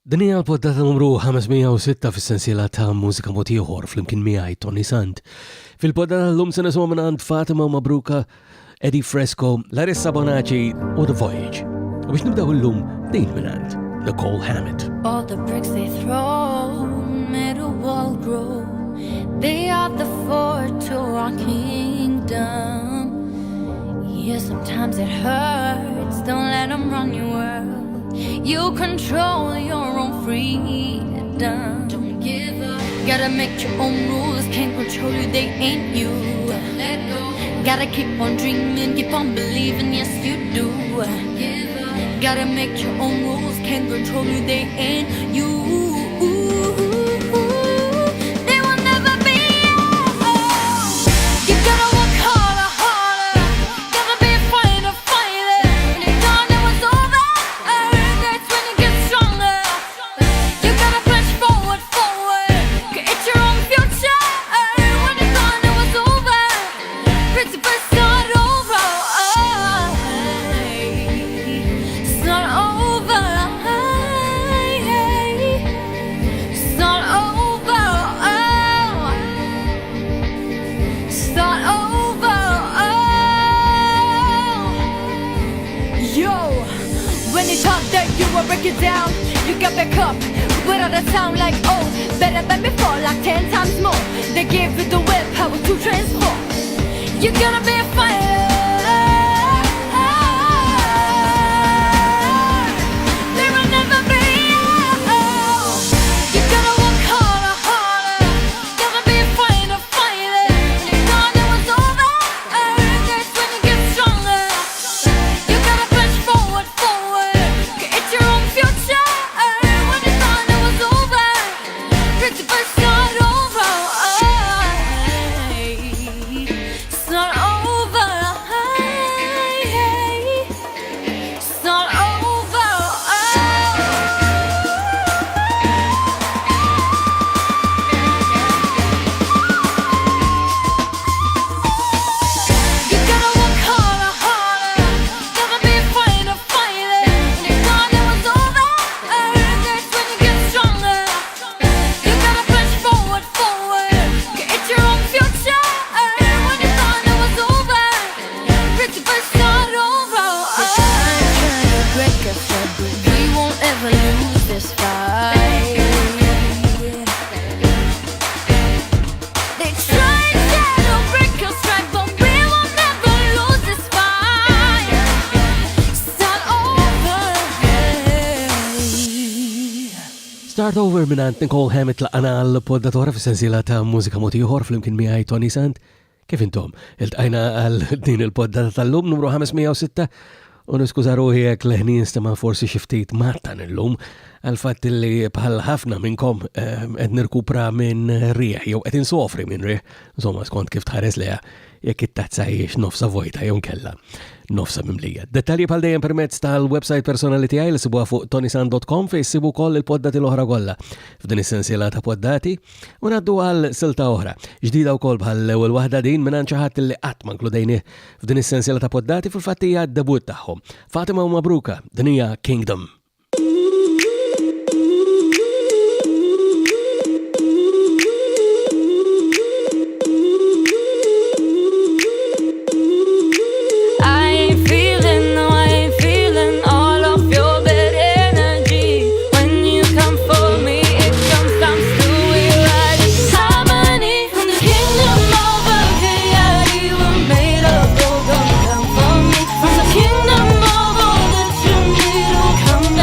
Din hija l-poddata numru 506 fis-sensiela ta' mużika mod ieħor flimkien miegħi Toni Sant. Fil-poddata llum se nisimgħu mingħand Fatima Mabruka, Eddie Fresco, Larissa Bonacci u The Voyage. U biex nibdew illum din mingħand Nicole Hammett. All the bricks they throw made a wall grow. They are the fort to our kingdom. Yeah, sometimes it hurts. Don't let them run your world. You control your own freedom. Don't give up. Gotta make your own rules. Can't control you, they ain't you. Don't let go. Gotta keep on dreaming, keep on believing, yes you do. Don't give up. Gotta make your own rules. Can't control you, they ain't you. They will never be yours. You gotta work harder, harder. Gotta be a fighter, fighter. When you thought it was over, that's when you get stronger. You gotta push forward, forward. Create your own future. When you thought it was over, principles start over. It's not over. It's not over. Start over. Yo, when they thought that you would break it down, you got back up without a sound like oh, better than before, like 10 times more. They gave you the willpower to transform. You gotta be a fighter. There will never be yours. You gotta work harder, harder. Gotta be a fighter, fighter. When you thought it was over, that's when you get stronger. You gotta push forward, forward. Create your own future. When you thought it was over, principles start over. It's not over. It's not over. You gotta work harder, harder. Gotta be a fighter, fighter. When you thought it was over, that's when you get stronger. You gotta push forward, forward. Create your own future. When you thought it was over, principles start over. Trying to break us, but we won't ever lose this fight. They try to break us right, but we will never lose this fight. Start over. Start over mingħand Nicole Hammett laqana l-poddatora fis-sensiela ta' mużika mod ieħor flimkien miegħi Toni Sant. Kif intom? Iltqajna għal din il-poddata tal-lum numru 506 u niskuża ruħi jekk leħni nistema' forsi xi ftit mattan illum għal fatt li bħal ħafna minnkom qed nirkupra minn rieħ jew qed insofri minn rieħ, insomma skont kif tħares leha jekk it-tazza hijiex nofsa vojta jew nkella nofsa mimlija. Dettalji bħal dejjem permezz tal-website personali tiegħi li sibuha fuq ToniSant.com fejn issibu wkoll il-poddati l-oħra kollha f'din is-sensiela ta' poddati u ngħaddu għal silta oħra. Ġdida wkoll bħall-ewwel waħda din mingħand xi ħadd li qatt ma nkludejnieh f'din is-sensiela ta' poddati fil-fatt hija d-debut tagħhom. Fatima Mabruka, din hija Kingdom. I ain't feeling, no, I ain't feeling all of your bad energy. When you come for me, it comes down to it right. Harmony from the kingdom over here. You were made of gold, don't come for me. From the kingdom over that you need to come down.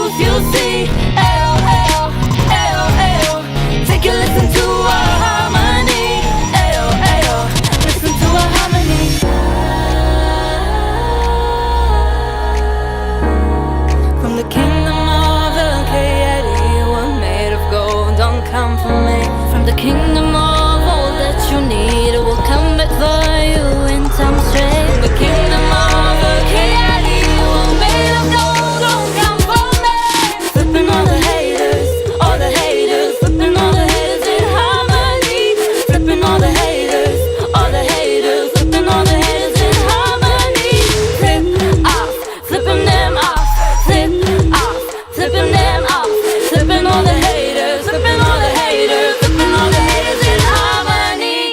truth you'll see. Ayo, ayo, ayo, ayo. Take a listen to our harmony. Ayo, ayo, listen to our harmony. From the kingdom of the K.I.D., we're made of gold, don't come for me. From the kingdom of all that you need, it will come back for you in time straight. From the kingdom of the K.I.D., we're made of gold, don't come for me. Flipping all the haters, flipping all the haters in harmony. Flipping all the haters, flipping all the haters in harmony. Flip off, flipping them off, flip off, flipping them off, flipping all the haters, flipping all the haters, flipping all the haters in harmony.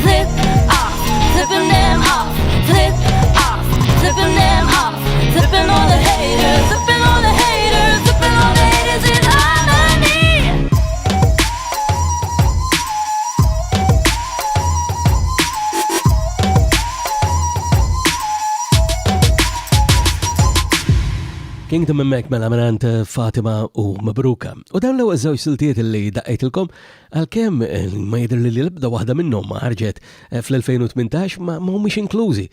Flip off, flipping them off, flip off, flipping them off, flipping all the haters, flipping all the haters, flipping all the haters in harmony. Kingdom Mek mela minant Fatima u Mabruka. U dan l-ewwel żewġ siltiet li daqqejtilkom għalkemm ma jidher li l-ebda waħda minnhom ma ħarġet fl-2018 ma mhumiex inklużi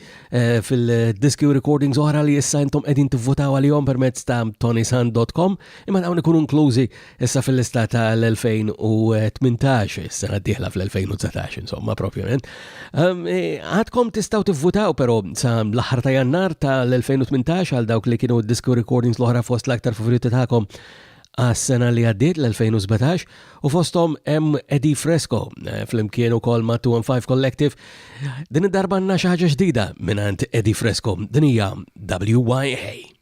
fil-diski u recordings oħra li issa intom qegħdin tivvutaw għalihom permezz ta' ToniSant.com, imma dawn ikunu inklużi issa fil-lista tal-2018, is-sena d-dieħla fl-2019 insomma propjament. Għadkom tistgħu tivvutaw però sa l-aħħar ta' Jannar tal-2018 għal dawk li kienu diski u recordings l-oħra fost l-aktar favoriti tagħkom għas-sena li għaddiet l-2017 u fostom hemm Eddie Fresco fl-imkien ukoll ma' 215 Collective. Din id-darba għandna xi ħaġa ġdida mingħand Eddie Fresco, din hija WYA.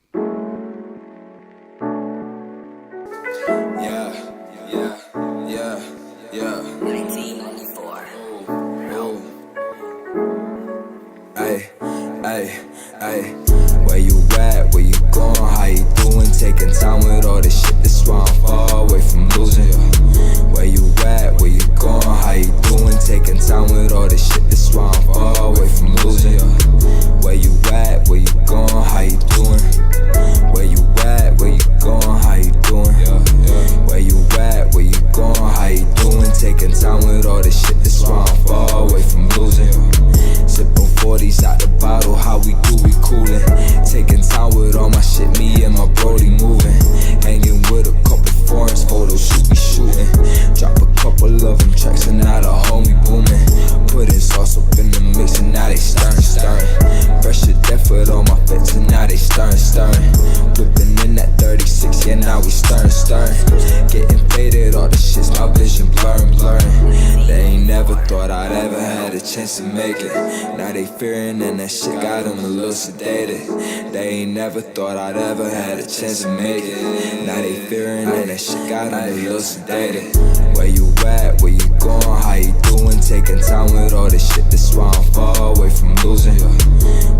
Where you at? Where you going? How you doing? Taking time with all this shit. That's why I'm far away from losing. Where you at? Where you going? How you doing? Taking time with all this shit. That's why I'm far away from losing. Where you at? Where you going? How you doing? Where you at? Where you going? How you doing? Where you at? Where you going? How you doing? Taking time with all this shit. That's why I'm far away from losing. Sipping 40s out the bottle, how we do, we coolin'. Taking time with all my shit, me and my brody moving. Hanging with a couple foreigns, photo shoot, we shooting. Drop a couple of them tracks and now the homie booming. Putting sauce up in the mix and now they stirring. Fresh to death with all my fits and now they stirring. Whipping in that 36, yeah now we stirring. Getting faded, all the shit's my vision blurring. They ain't never thought I'd ever had a chance to make it. Now they fearing and that shit got them a little sedated. They ain't never thought I'd ever had a chance to make it. Now they fearing and that shit got them a little sedated. Where you at? Where you going? How you doing? Taking time with all this shit. That's why I'm far away from losing.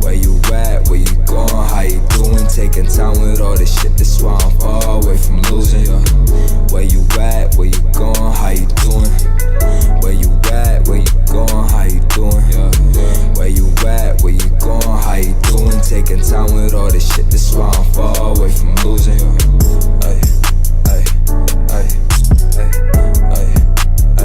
Where you at? Where you going? How you doing? Taking time with all this shit. That's why I'm far away from losing. Where you at? Where you going? How you doing? Where you at? Where you going? How you doing? Where you at? Where you going? How you doing? Taking time with all this shit. That's why I'm far away from losing. Ay, ay, ay, ay, ay, ay.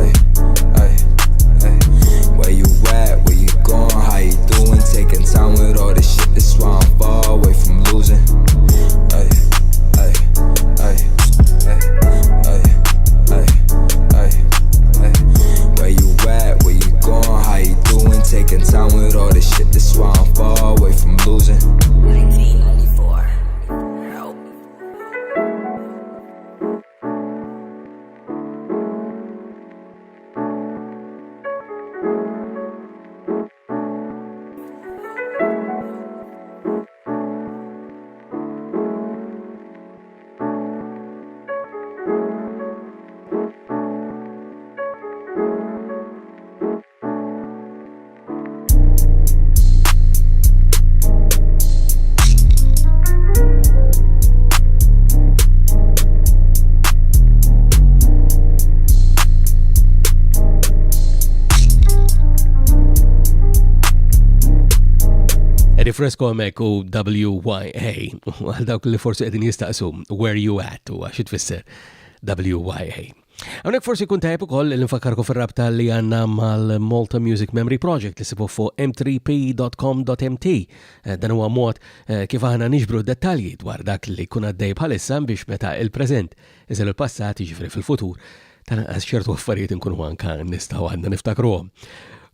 Edi Fresco mek u WYA, għal dawk li forsi qegħdin jistaqsu where you at u għax tfisser WYA. Għonek forsi kun tajb ukoll li nfakkarku fir-rabta li għandna mal-Malta Music Memory Project li sibu fuq m3p.com.mt. Dan huwa mod kif aħna niġbru dettalji dwar dak li kun għaddej bħalissa biex meta il-preżent iżel il-passat jiġifieri fil-futur tanqas ċertu affarijiet inkunu anke nistgħu għandna niftakruhom.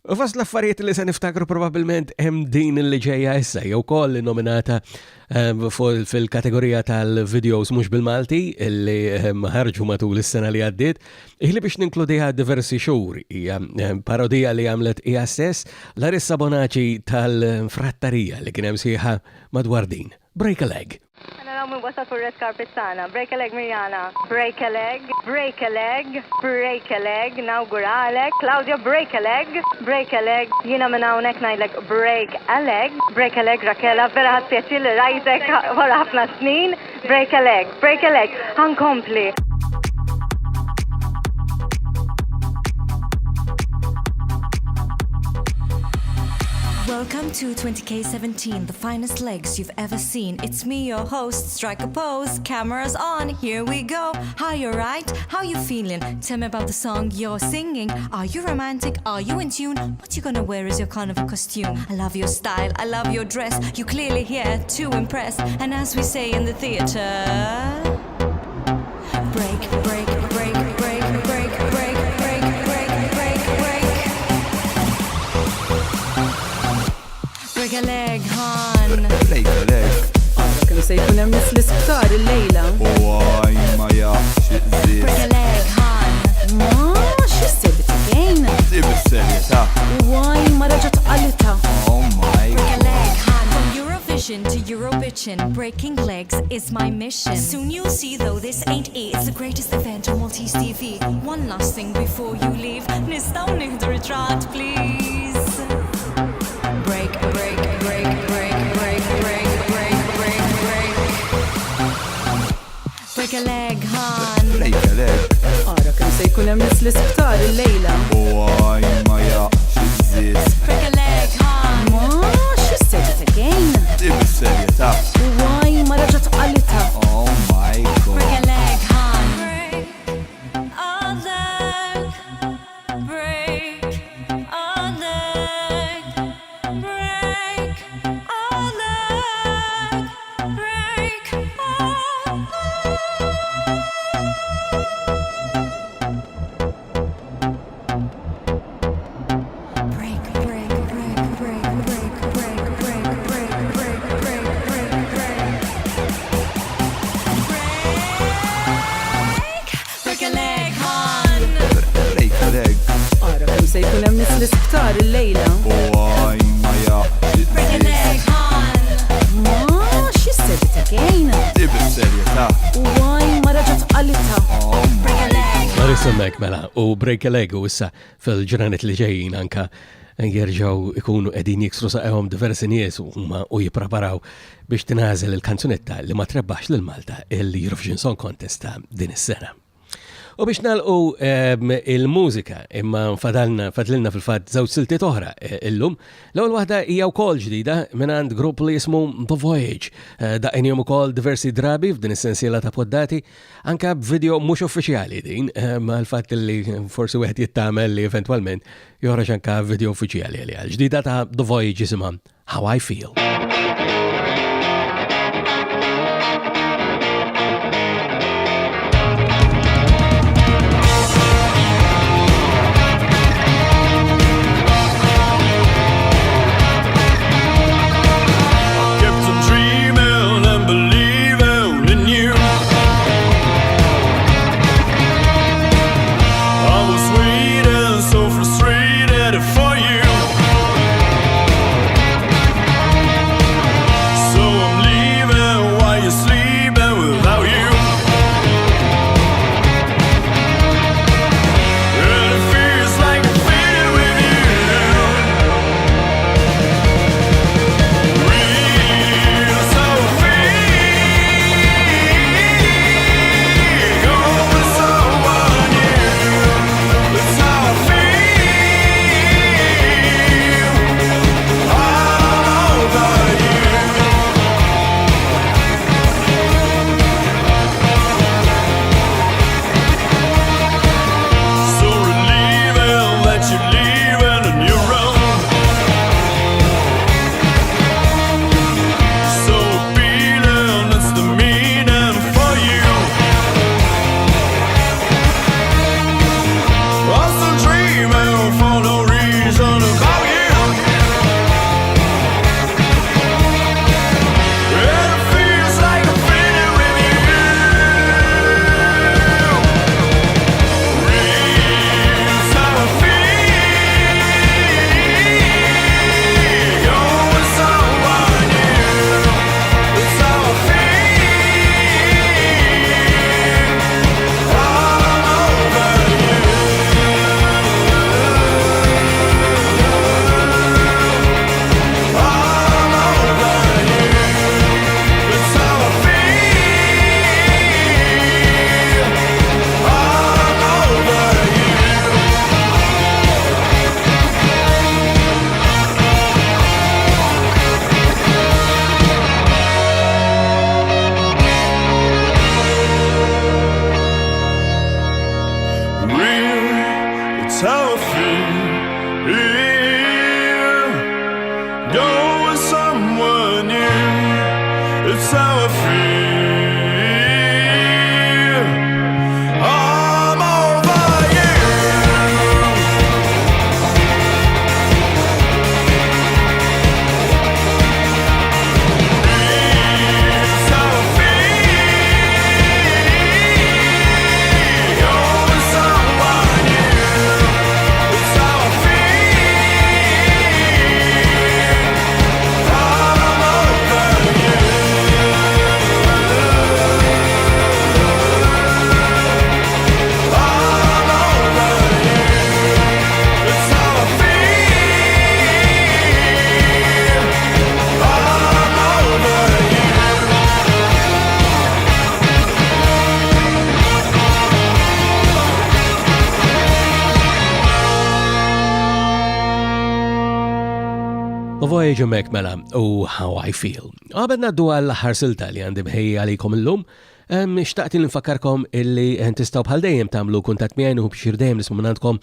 Fas l-affarijiet li se niftakru probabbilment hemm din li ġejja issa jew koll nominata fil-kategorija tal-videos mhux bil-Malti illi ħarġu matul is-sena li għaddiet, ili biex ninkludiha diversi xhur hija parodija li għamlet hija stess Larissa Bonaci tal-Frattarija li kien hemm sieħa madwar din. Break a leg. Min wasal fuq red carpet tagħna. Break a leg Mirjana. Break a leg, break a leg, break a leg. Nawguralek. Claudia, break a leg, break a leg. Jiena minn hawnhekk ngħidlek break a leg, break a leg Rakela. Vera ħadd pjaċir li rajtek wara ħafna snin. Break a leg, break a leg. Ħankompli. Welcome to 20K17, the finest legs you've ever seen. It's me, your host, Strike a Pose, cameras on, here we go. Hi, you right? How you feeling? Tell me about the song you're singing. Are you romantic? Are you in tune? What you gonna wear is your carnival costume. I love your style, I love your dress. You clearly here to impress. And as we say in the theater, break, break, break, break, break, break, break, break, break, break. Break a leg, hon. Break a leg. Kemm se jkun hemm nies l-isptar illejla. Why ma jafx iżżid. Break a leg, hon. Ma x'isser bitgħin. Sib is-serjetà. Why ma raġa tqalita. Oh my Break a God. leg, hon. From Eurovision to Eurobitchin, breaking legs is my mission. Soon you'll see, though this ain't it. It's the greatest event on Maltese TV. One last thing before you leave. Nistgħu nieħdu ritratt, please. Break, break, break, break, break, break, break, break, break. Break a leg, hon. Break a leg. Ara kemm se jkun hemm nies l-isptar illejla. Why ma jafx iżżid. Break a leg, hon. Ma x'isser bitgħin. Sib is-serjetà. Why ma raġa tqalita. Oh my God. Break a leg, hon. Break a leg. Break a leg. Break a leg. Break a break, break, break, break, break, break, break, break, break, break, break, break a leg, hon. Break a leg. Ara kemm se jkun hemm nies l-isptar illejla. Why ma jafx Break a iżżid. leg, hon. Ma x'isser bitgħin. Sib is-serjetà. Why ma raġa tqalita. Oh Break a leg. Marissa mek mela u break a leg u issa fil-ġranet li ġejjin anka jerġgħu ikunu qegħdin jiksru saqehom diversi nies u jippreparaw biex tingħażel il-kanzunetta li ma trebbax lil Malta il-Eurovision Song Contest ta' din is-sena. U biex nagħlqu il-mużika imma fadlilna fil-fatt żewġ siltiet oħra illum. L-ewwel waħda hija wkoll ġdida mingħand grupp li jismu The Voyage. Daqinhom ukoll diversi drabi f'din is-sensiela ta' poddati anke b'video mhux uffiċjali din mal-fatt li forsi wieħed jittamel li eventwalment joħroġ anke video uffiċjali għaliha. Ġdida ta' The Voyage isimha How I Feel. Kept on dreaming and believing in you. I was waiting, so frustrated for you. it's how I feel. Go with someone new, it's how I feel. I'm over you. It's how I feel. Go with someone new, it's how I feel. I'm over you. I'm over you. It's how I feel. I'm over you. The Voyage mek mela u How I Feel. Għabed naddu għall-ħar silta li għandi bħejja għalikom l-lum. Xtaqt l-infakkarkom illi tistaw bħal dejjem tagħmlu kuntatt miegħi u bixir dejjem nisma' minnantkom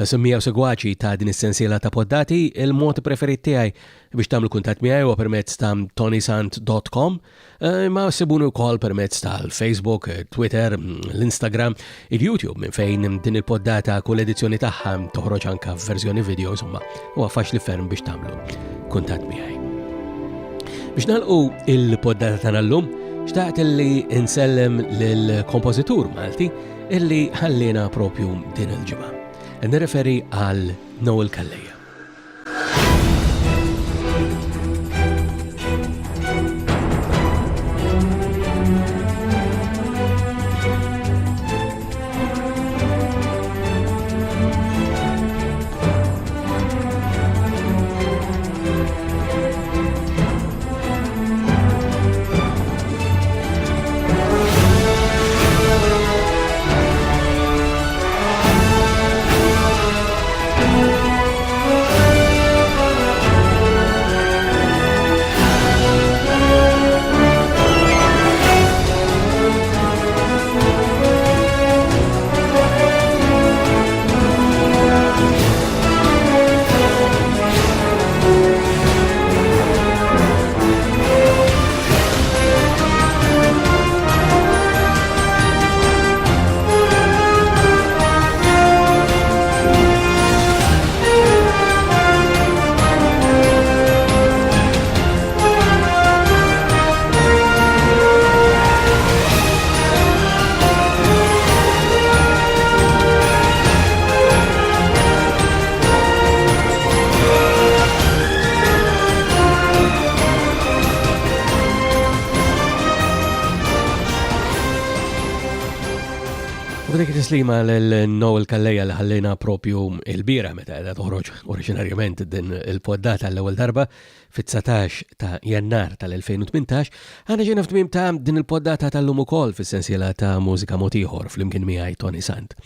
semmija u segwaċi ta' din is-sensiela ta' poddati. Il-mod preferit tiegħi biex tagħmlu kuntatt miegħi huwa permezz ta' ToniSant.com, ma sibuni wkoll permezz tal-Facebook, Twitter, l-Instagram, il-YouTube minn fejn din il-poddata kull edizzjoni tagħha toħroġ anke f'verżjoni video, insomma, huwa faċli ferm biex tagħmlu kuntatt miegħi. Biex nagħlqu il-poddata tagħna llum, xtaqt illi insellem lill-kompożitur Malti illi ħallina propju din il-ġimgħa. Nirreferi għal Noel Calleja. Dik tislima l-Noel Calleja li ħallina propju il-bira meta qiegħda toħroġ oriġinarjament din il-poddata l-ewwel darba fit-19 ta' Jannar tal-2018, ħana ġejna f'tmiem ta' din il-poddata tal-lum ukoll fis-sensiela ta' mużika mod ieħor flimkien miegħi Toni Sant.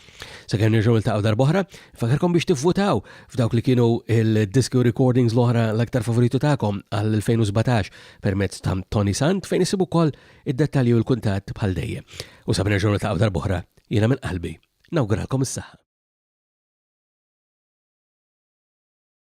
Sakemm nirġgħu niltaqgħu darb'oħra, fakarkom biex tivvutaw f'dawk li kienu il-disco recordings l-oħra l-aktar favoritu tagħkom għall-2017 permezz ta' Toni Sant fejn isibu wkoll id-dettalji u l-kuntatt bħal dejjem. U sabna nirġgħu niltaqgħu darb'oħra jiena minn qalbi nawguralkom is-saħħa.